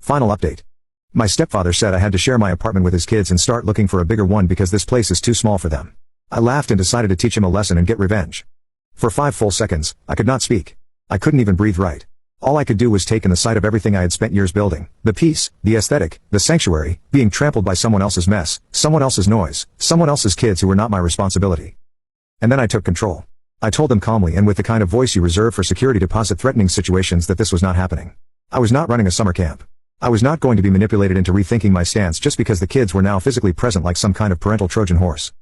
Final update. My stepfather said I had to share my apartment with his kids and start looking for a bigger one because this place is too small for them. I laughed and decided to teach him a lesson and get revenge. For 5 full seconds, I could not speak. I couldn't even breathe right. All I could do was take in the sight of everything I had spent years building. The peace, the aesthetic, the sanctuary, being trampled by someone else's mess, someone else's noise, someone else's kids who were not my responsibility. And then I took control. I told them calmly and with the kind of voice you reserve for security deposit threatening situations that this was not happening. I was not running a summer camp. I was not going to be manipulated into rethinking my stance just because the kids were now physically present like some kind of parental Trojan horse.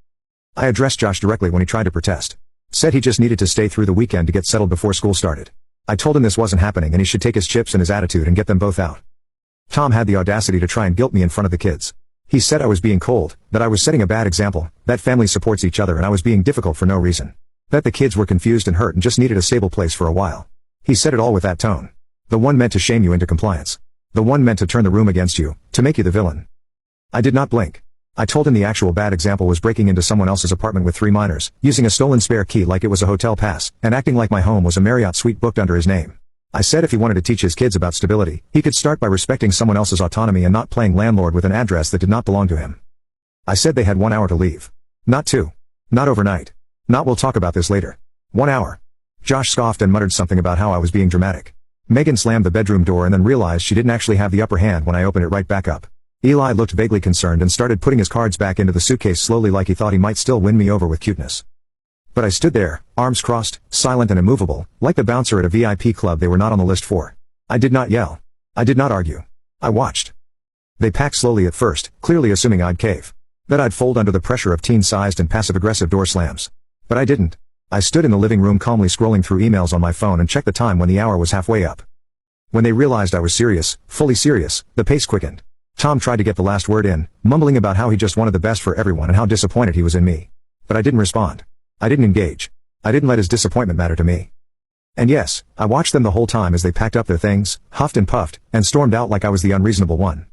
I addressed Josh directly when he tried to protest. Said he just needed to stay through the weekend to get settled before school started. I told him this wasn't happening and he should take his chips and his attitude and get them both out. Tom had the audacity to try and guilt me in front of the kids. He said I was being cold, that I was setting a bad example, that family supports each other and I was being difficult for no reason. That the kids were confused and hurt and just needed a stable place for a while. He said it all with that tone. The one meant to shame you into compliance. The one meant to turn the room against you, to make you the villain. I did not blink. I told him the actual bad example was breaking into someone else's apartment with 3 minors, using a stolen spare key like it was a hotel pass, and acting like my home was a Marriott suite booked under his name. I said if he wanted to teach his kids about stability, he could start by respecting someone else's autonomy and not playing landlord with an address that did not belong to him. I said they had 1 hour to leave. Not 2. Not overnight. Not we'll talk about this later. 1 hour. Josh scoffed and muttered something about how I was being dramatic. Megan slammed the bedroom door and then realized she didn't actually have the upper hand when I opened it right back up. Eli looked vaguely concerned and started putting his cards back into the suitcase slowly like he thought he might still win me over with cuteness. But I stood there, arms crossed, silent and immovable, like the bouncer at a VIP club they were not on the list for. I did not yell. I did not argue. I watched. They packed slowly at first, clearly assuming I'd cave. That I'd fold under the pressure of teen-sized and passive-aggressive door slams. But I didn't. I stood in the living room calmly scrolling through emails on my phone and checked the time when the hour was halfway up. When they realized I was serious, fully serious, the pace quickened. Tom tried to get the last word in, mumbling about how he just wanted the best for everyone and how disappointed he was in me. But I didn't respond. I didn't engage. I didn't let his disappointment matter to me. And yes, I watched them the whole time as they packed up their things, huffed and puffed, and stormed out like I was the unreasonable one.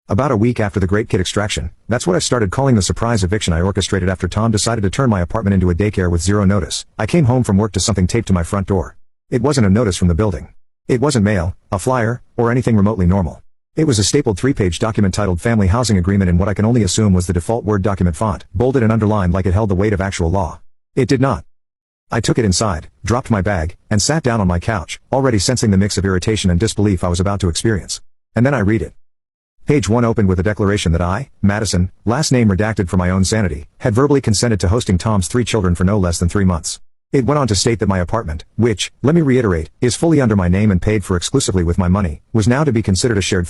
About a week after the Great Kid extraction, that's what I started calling the surprise eviction I orchestrated after Tom decided to turn my apartment into a daycare with 0 notice. I came home from work to something taped to my front door. It wasn't a notice from the building. It wasn't mail, a flyer, or anything remotely normal. It was a stapled 3-page document titled Family Housing Agreement in what I can only assume was the default Word document font, bolded and underlined like it held the weight of actual law. It did not. I took it inside, dropped my bag, and sat down on my couch, already sensing the mix of irritation and disbelief I was about to experience. And then I read it. Page 1 opened with a declaration that I, Madison, last name redacted for my own sanity, had verbally consented to hosting Tom's 3 children for no less than 3 months. It went on to state that my apartment, which, let me reiterate, is fully under my name and paid for exclusively with my money, was now to be considered a shared